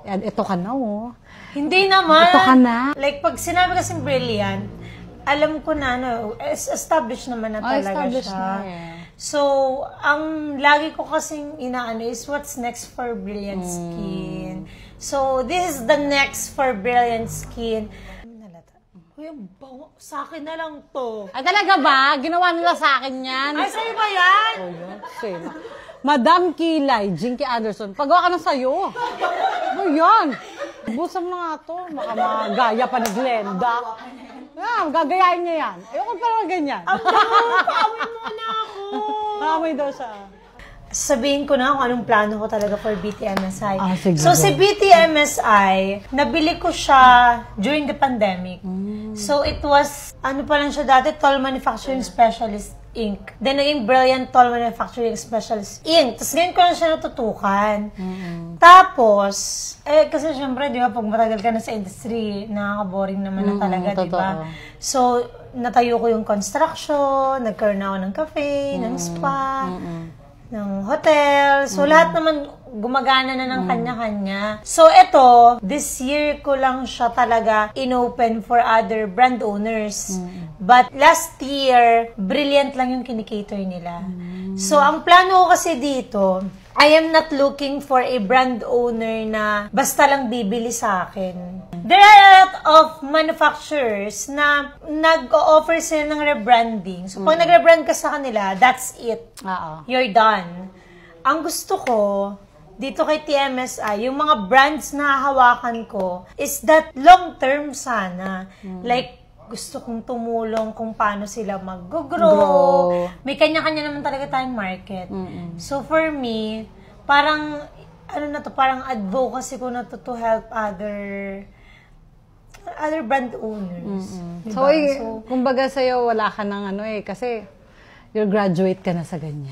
Ito ka na, oh. Hindi naman. Ito ka na. Like, pag sinabi kasing brilliant, alam ko na, established naman na talaga siya. Na, yeah. So, ang lagi ko kasing inaano is what's next for brilliant skin. So, this is the next for brilliant skin. Kuya, sa akin na lang to. Ay, talaga ba? Ginawa nila sa akin yan? Ay, sa'yo ba yan? Oh, yun. Sino? Madam Kilay, Jinky Anderson. Pagawa ka na sa'yo. Ano yan? Busan mo nga to. Baka magaya pa ni Glenda. Yeah, gagayain niya yan. Ayoko pa ganyan. Paamoy mo na ako. Paamoy daw siya. Sabihin ko na kung anong plano ko talaga for BTMSI. Sige. So, si BTMSI, nabili ko siya during the pandemic. So, it was, ano pa lang siya dati, Toll Manufacturing Specialist Inc. Then, naging Brilliant Toll Manufacturing Specialist Inc. Tapos, ngayon ko lang siya natutukan. Tapos, kasi syempre, di ba, pag matagal ka na sa industry, nakaka-boring naman na talaga, di ba? So, natayo ko yung construction, nagkaroon ako ng cafe, ng spa, ng hotel. So, lahat naman gumagana na ng kanya-kanya. So, ito, this year ko lang siya talaga inopen for other brand owners. But last year, Brilliant lang yung kinikater nila. So, ang plano ko kasi dito, I am not looking for a brand owner na basta lang bibili sa akin. There are a lot of manufacturers na nag-o-offer sila ng rebranding. So, pag nag-rebrand ka sa kanila, that's it. You're done. Ang gusto ko, dito kay TMSI, yung mga brands na hawakan ko, is that long-term sana. Like, gusto kong tumulong kung paano sila mag-grow. May kanya-kanya naman talaga tayong market. So, for me, parang, ano na to, parang advocacy ko na to help other brand owners. Diba? So, kumbaga sa'yo, wala ka ng kasi you're graduate ka na sa ganyan.